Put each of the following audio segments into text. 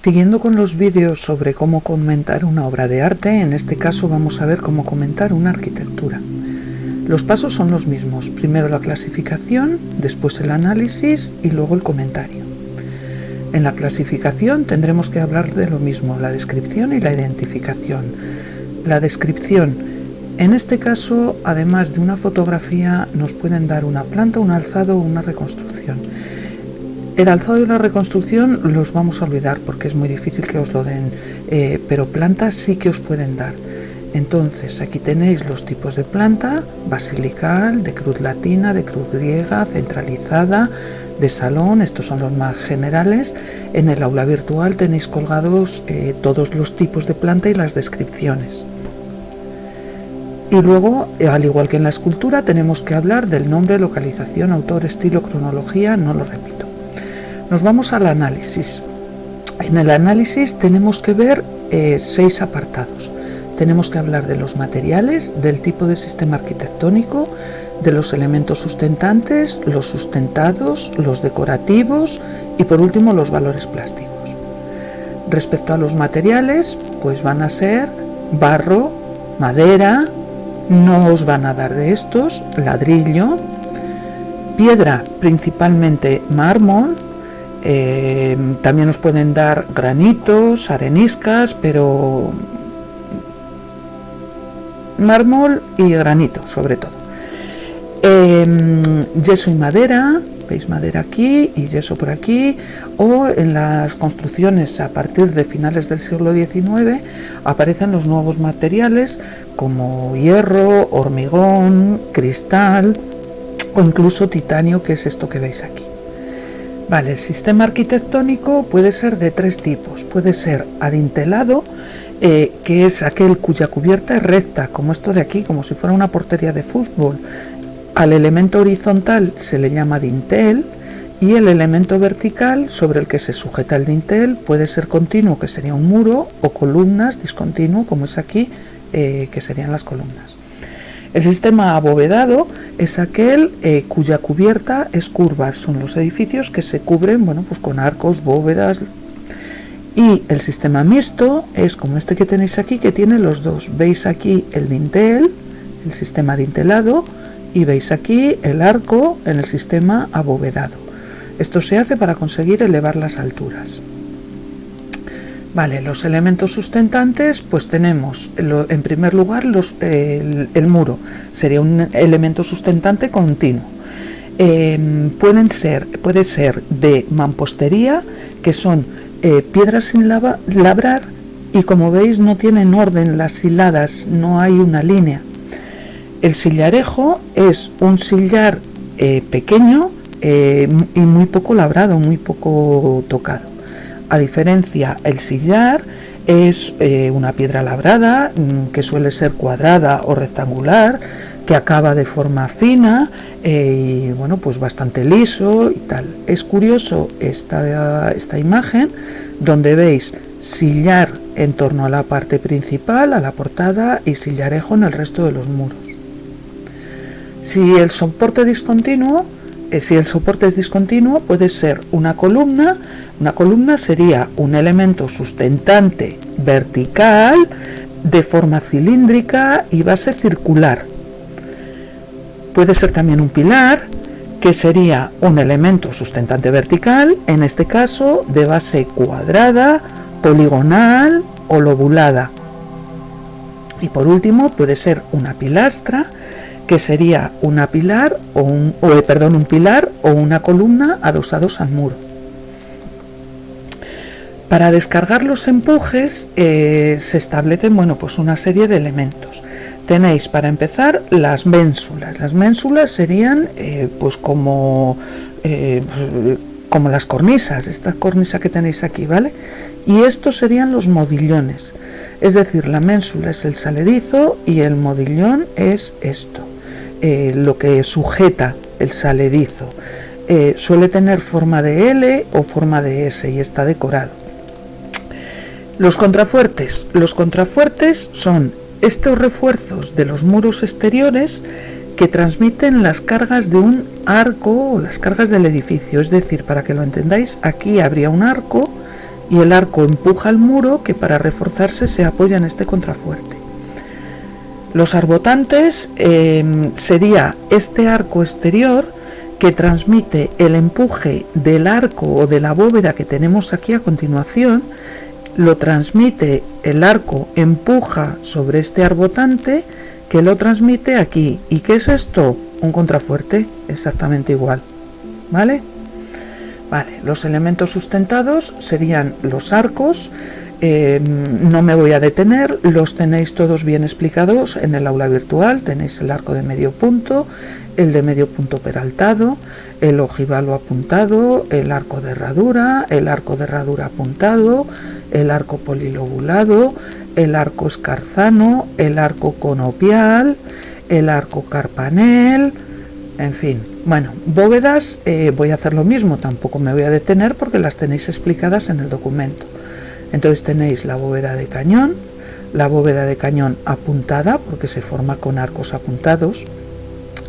Siguiendo con los vídeos sobre cómo comentar una obra de arte, en este caso vamos a ver cómo comentar una arquitectura. Los pasos son los mismos, primero la clasificación, después el análisis y luego el comentario. En la clasificación tendremos que hablar de lo mismo, la descripción y la identificación. La descripción, en este caso, además de una fotografía, nos pueden dar una planta, un alzado o una reconstrucción. El alzado y la reconstrucción los vamos a olvidar porque es muy difícil que os lo den, pero plantas sí que os pueden dar. Entonces aquí tenéis los tipos de planta: basilical, de cruz latina, de cruz griega, centralizada, de salón. Estos son los más generales. En el aula virtual tenéis colgados todos los tipos de planta y las descripciones. Y luego, al igual que en la escultura, tenemos que hablar del nombre, localización, autor, estilo, cronología. No lo repito. Nos vamos al análisis. En el análisis tenemos que ver 6 apartados. Tenemos que hablar de los materiales, del tipo de sistema arquitectónico, de los elementos sustentantes, los sustentados, los decorativos y por último los valores plásticos. Respecto a los materiales, pues van a ser barro, madera, no os van a dar de estos, ladrillo, piedra, principalmente mármol. También os pueden dar granitos, areniscas, pero mármol y granito sobre todo. Yeso y madera, veis madera aquí y yeso por aquí, o en las construcciones a partir de finales del siglo XIX aparecen los nuevos materiales como hierro, hormigón, cristal o incluso titanio, que es esto que veis aquí. Vale, el sistema arquitectónico puede ser de 3 tipos. Puede ser adintelado, que es aquel cuya cubierta es recta, como esto de aquí, como si fuera una portería de fútbol. Al elemento horizontal se le llama dintel, y el elemento vertical sobre el que se sujeta el dintel puede ser continuo, que sería un muro, o columnas, discontinuo, como es aquí, que serían las columnas. El sistema abovedado es aquel cuya cubierta es curva, son los edificios que se cubren, bueno, pues con arcos, bóvedas. Y el sistema mixto es como este que tenéis aquí, que tiene los dos. Veis aquí el dintel, el sistema dintelado, y veis aquí el arco en el sistema abovedado. Esto se hace para conseguir elevar las alturas. Vale, los elementos sustentantes, pues tenemos en primer lugar el muro, sería un elemento sustentante continuo. Puede ser de mampostería, que son piedras sin labrar, y como veis no tienen orden las hiladas, no hay una línea. El sillarejo es un sillar pequeño y muy poco labrado, muy poco tocado. A diferencia, el sillar es una piedra labrada, que suele ser cuadrada o rectangular, que acaba de forma fina y bueno, pues bastante liso y tal. Es curioso esta imagen donde veis sillar en torno a la parte principal, a la portada, y sillarejo en el resto de los muros. Si el soporte es discontinuo, puede ser una columna. Una columna sería un elemento sustentante vertical de forma cilíndrica y base circular. Puede ser también un pilar, que sería un elemento sustentante vertical, en este caso de base cuadrada, poligonal o lobulada. Y por último puede ser una pilastra, que sería un pilar o una columna adosados al muro. Para descargar los empujes se establecen, bueno, pues una serie de elementos. Tenéis para empezar las ménsulas. Las ménsulas serían pues como las cornisas, esta cornisa que tenéis aquí, ¿vale? Y estos serían los modillones. Es decir, la ménsula es el saledizo y el modillón es esto, lo que sujeta el saledizo. Suele tener forma de L o forma de S y está decorado. Los contrafuertes son estos refuerzos de los muros exteriores que transmiten las cargas de un arco o las cargas del edificio. Es decir, para que lo entendáis, aquí habría un arco y el arco empuja el muro que para reforzarse se apoya en este contrafuerte. Los arbotantes sería este arco exterior que transmite el empuje del arco o de la bóveda que tenemos aquí a continuación, lo transmite el arco, empuja sobre este arbotante que lo transmite aquí. ¿Y qué es esto? Un contrafuerte, exactamente igual, ¿vale? Vale, los elementos sustentados serían los arcos. No me voy a detener, los tenéis todos bien explicados en el aula virtual. Tenéis el arco de medio punto, el de medio punto peraltado, el ojivalo apuntado, el arco de herradura apuntado, el arco polilobulado, el arco escarzano, el arco conopial, el arco carpanel, en fin. Bueno, bóvedas, voy a hacer lo mismo, tampoco me voy a detener porque las tenéis explicadas en el documento. Entonces tenéis la bóveda de cañón apuntada porque se forma con arcos apuntados,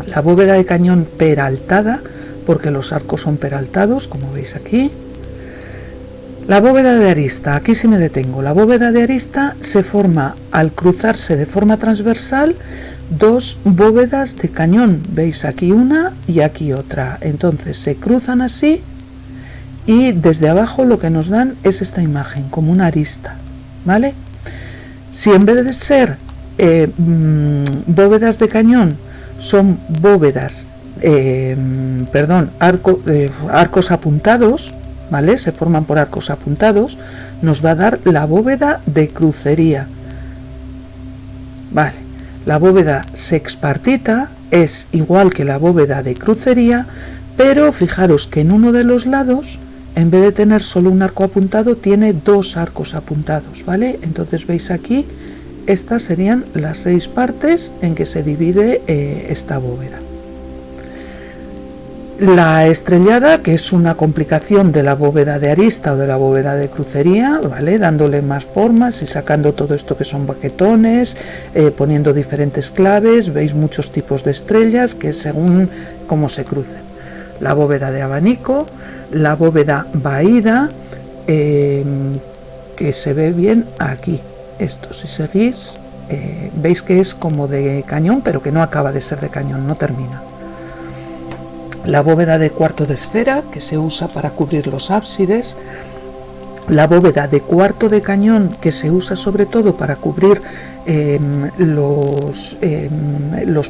la bóveda de cañón peraltada porque los arcos son peraltados, como veis aquí. La bóveda de arista, aquí sí me detengo. La bóveda de arista se forma al cruzarse de forma transversal dos bóvedas de cañón. Veis aquí una y aquí otra. Entonces se cruzan así y desde abajo lo que nos dan es esta imagen, como una arista, ¿vale? Si en vez de ser bóvedas de cañón son bóvedas, arcos apuntados, ¿vale? Se forman por arcos apuntados, nos va a dar la bóveda de crucería, ¿vale? La bóveda sexpartita es igual que la bóveda de crucería, pero fijaros que en uno de los lados, en vez de tener solo un arco apuntado, tiene dos arcos apuntados, ¿vale? Entonces veis aquí, estas serían las 6 partes en que se divide esta bóveda. La estrellada, que es una complicación de la bóveda de arista o de la bóveda de crucería, ¿vale? Dándole más formas y sacando todo esto que son baquetones, poniendo diferentes claves, veis muchos tipos de estrellas que según cómo se crucen. La bóveda de abanico, la bóveda vaída, que se ve bien aquí. Esto, si seguís, veis que es como de cañón, pero que no acaba de ser de cañón, no termina. La bóveda de cuarto de esfera, que se usa para cubrir los ábsides. La bóveda de cuarto de cañón, que se usa sobre todo para cubrir los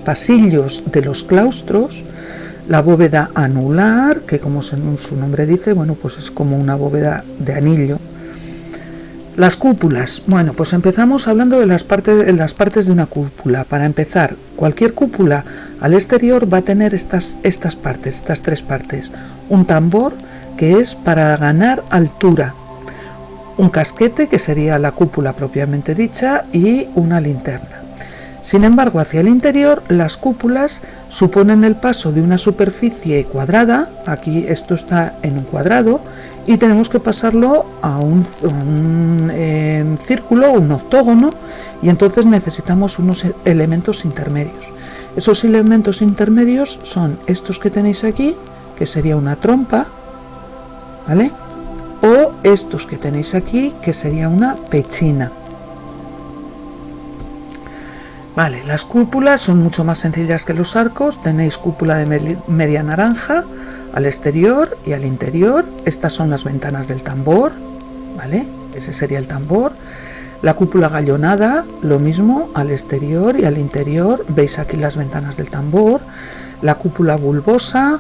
pasillos de los claustros. La bóveda anular, que como su nombre dice, bueno, pues es como una bóveda de anillo. Las cúpulas, bueno, pues empezamos hablando de las partes de una cúpula. Para empezar, cualquier cúpula al exterior va a tener estas tres partes. Un tambor, que es para ganar altura. Un casquete, que sería la cúpula propiamente dicha, y una linterna. Sin embargo, hacia el interior, las cúpulas suponen el paso de una superficie cuadrada, aquí esto está en un cuadrado, y tenemos que pasarlo a un círculo, un octógono, y entonces necesitamos unos elementos intermedios. Esos elementos intermedios son estos que tenéis aquí, que sería una trompa, ¿vale? O estos que tenéis aquí, que sería una pechina. Vale, las cúpulas son mucho más sencillas que los arcos. Tenéis cúpula de media naranja al exterior y al interior. Estas son las ventanas del tambor, ¿vale? Ese sería el tambor. La cúpula gallonada, lo mismo, al exterior y al interior. Veis aquí las ventanas del tambor. La cúpula bulbosa,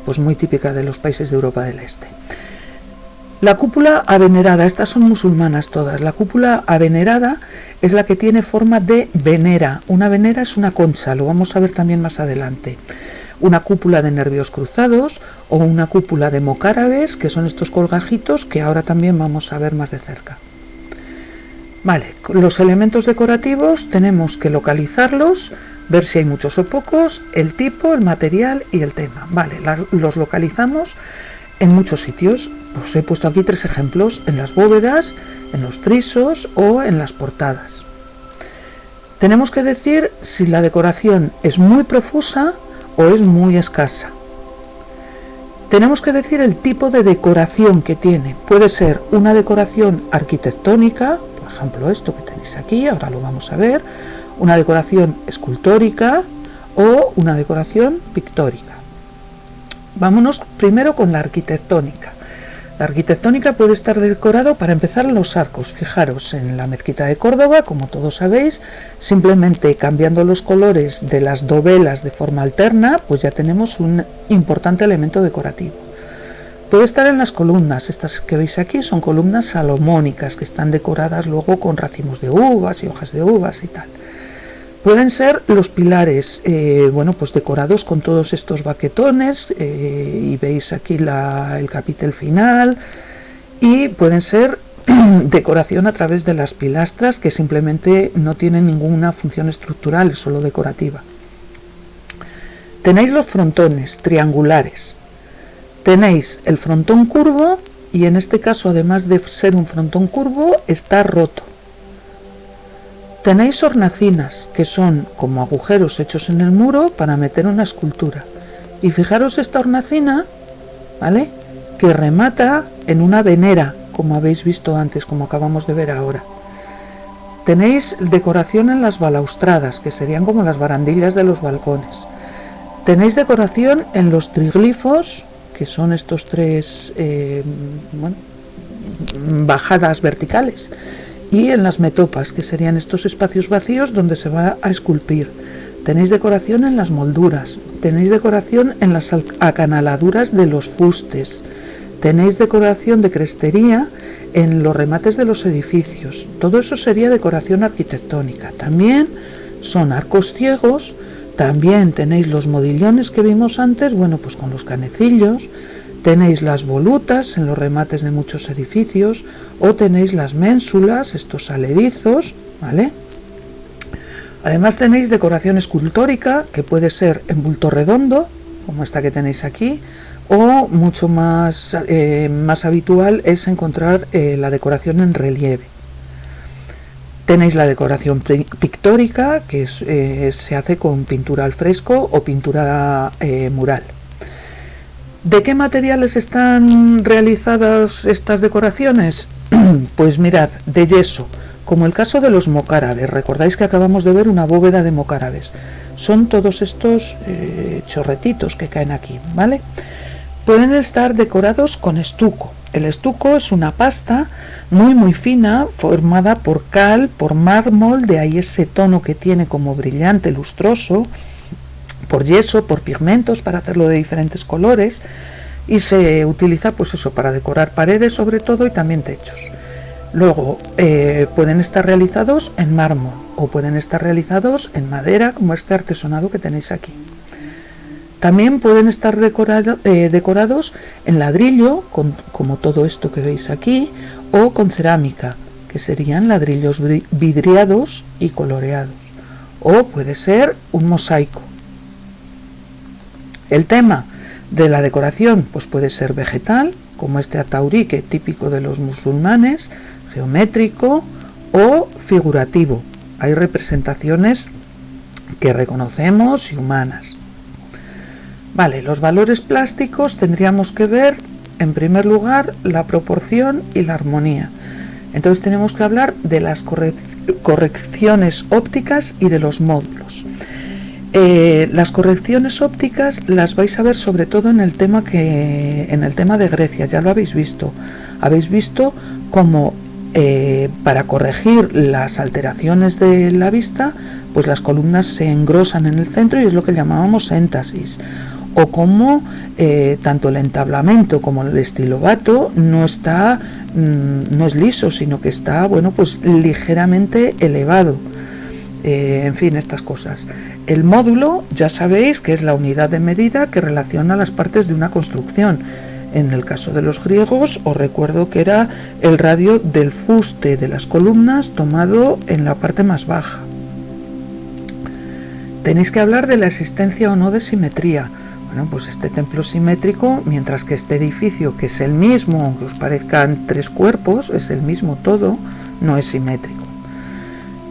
pues muy típica de los países de Europa del Este. La cúpula avenerada, estas son musulmanas todas. La cúpula avenerada es la que tiene forma de venera. Una venera es una concha, lo vamos a ver también más adelante. Una cúpula de nervios cruzados o una cúpula de mocárabes, que son estos colgajitos que ahora también vamos a ver más de cerca. Vale, los elementos decorativos tenemos que localizarlos, ver si hay muchos o pocos, el tipo, el material y el tema. Vale, los localizamos en muchos sitios. Os he puesto aquí 3 ejemplos: en las bóvedas, en los frisos o en las portadas. Tenemos que decir si la decoración es muy profusa o es muy escasa. Tenemos que decir el tipo de decoración que tiene. Puede ser una decoración arquitectónica, por ejemplo esto que tenéis aquí, ahora lo vamos a ver, una decoración escultórica o una decoración pictórica. Vámonos primero con la arquitectónica. La arquitectónica puede estar decorado, para empezar, los arcos. Fijaros, en la mezquita de Córdoba, como todos sabéis, simplemente cambiando los colores de las dovelas de forma alterna, pues ya tenemos un importante elemento decorativo. Puede estar en las columnas. Estas que veis aquí son columnas salomónicas, que están decoradas luego con racimos de uvas y hojas de uvas y tal. Pueden ser los pilares, pues decorados con todos estos baquetones, y veis aquí el capitel final, y pueden ser decoración a través de las pilastras, que simplemente no tienen ninguna función estructural, es solo decorativa. Tenéis los frontones triangulares, tenéis el frontón curvo, y en este caso, además de ser un frontón curvo, está roto. Tenéis hornacinas, que son como agujeros hechos en el muro para meter una escultura. Y fijaros esta hornacina, ¿vale?, que remata en una venera, como habéis visto antes, como acabamos de ver ahora. Tenéis decoración en las balaustradas, que serían como las barandillas de los balcones. Tenéis decoración en los triglifos, que son estos tres bajadas verticales. Y en las metopas, que serían estos espacios vacíos donde se va a esculpir. Tenéis decoración en las molduras, tenéis decoración en las acanaladuras de los fustes, tenéis decoración de crestería en los remates de los edificios. Todo eso sería decoración arquitectónica. También son arcos ciegos, también tenéis los modillones que vimos antes, pues con los canecillos. Tenéis las volutas en los remates de muchos edificios, o tenéis las ménsulas, estos aledizos, ¿vale? Además tenéis decoración escultórica, que puede ser en bulto redondo, como esta que tenéis aquí, o mucho más habitual es encontrar la decoración en relieve. Tenéis la decoración pictórica, que se hace con pintura al fresco o pintura mural. ¿De qué materiales están realizadas estas decoraciones? Pues mirad, de yeso, como el caso de los mocárabes. Recordáis que acabamos de ver una bóveda de mocárabes. Son todos estos chorretitos que caen aquí, ¿vale? Pueden estar decorados con estuco. El estuco es una pasta muy fina, formada por cal, por mármol, de ahí ese tono que tiene como brillante, lustroso, por yeso, por pigmentos, para hacerlo de diferentes colores, y se utiliza para decorar paredes sobre todo, y también techos. Luego pueden estar realizados en mármol o pueden estar realizados en madera, como este artesonado que tenéis aquí. También pueden estar decorados en ladrillo, como todo esto que veis aquí, o con cerámica, que serían ladrillos vidriados y coloreados, o puede ser un mosaico. El tema de la decoración puede ser vegetal, como este ataurique típico de los musulmanes, geométrico o figurativo. Hay representaciones que reconocemos y humanas. Vale, los valores plásticos tendríamos que ver, en primer lugar, la proporción y la armonía. Entonces tenemos que hablar de las correcciones ópticas y de los módulos. Las correcciones ópticas las vais a ver sobre todo en el tema de Grecia. Ya lo habéis visto. Habéis visto cómo para corregir las alteraciones de la vista, las columnas se engrosan en el centro, y es lo que llamábamos énfasis. O cómo tanto el entablamento como el estilobato no es liso, sino que está ligeramente elevado. En fin, estas cosas. El módulo, ya sabéis que es la unidad de medida que relaciona las partes de una construcción. En el caso de los griegos, os recuerdo que era el radio del fuste de las columnas tomado en la parte más baja. Tenéis que hablar de la existencia o no de simetría. Este templo simétrico, mientras que este edificio, que es el mismo, aunque os parezcan tres cuerpos, es el mismo todo, no es simétrico.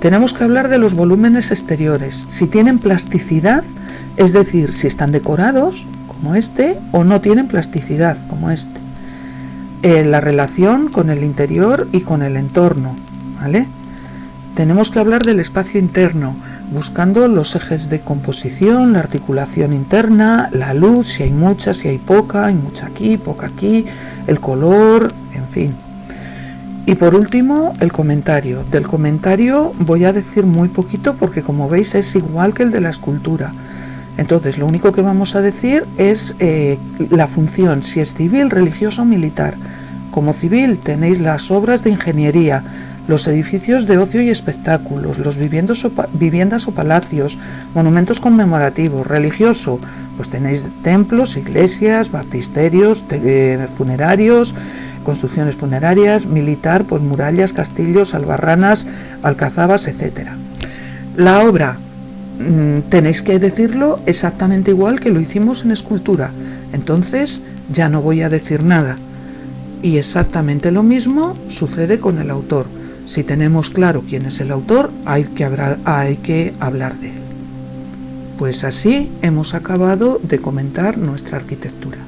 Tenemos que hablar de los volúmenes exteriores, si tienen plasticidad, es decir, si están decorados, como este, o no tienen plasticidad, como este. La relación con el interior y con el entorno, ¿vale? Tenemos que hablar del espacio interno, buscando los ejes de composición, la articulación interna, la luz, si hay mucha, si hay poca, hay mucha aquí, poca aquí, el color, en fin. Y por último, el comentario. Del comentario voy a decir muy poquito porque, como veis, es igual que el de la escultura. Entonces, lo único que vamos a decir es la función, si es civil, religiosa o militar. Como civil tenéis las obras de ingeniería, los edificios de ocio y espectáculos, los viviendas o palacios, monumentos conmemorativos. Religioso, pues tenéis templos, iglesias, baptisterios, funerarios, construcciones funerarias. Militar, pues murallas, castillos, albarranas, alcazabas, etc. La obra, tenéis que decirlo exactamente igual que lo hicimos en escultura, entonces ya no voy a decir nada. Y exactamente lo mismo sucede con el autor. Si tenemos claro quién es el autor, hay que hablar de él. Pues así hemos acabado de comentar nuestra arquitectura.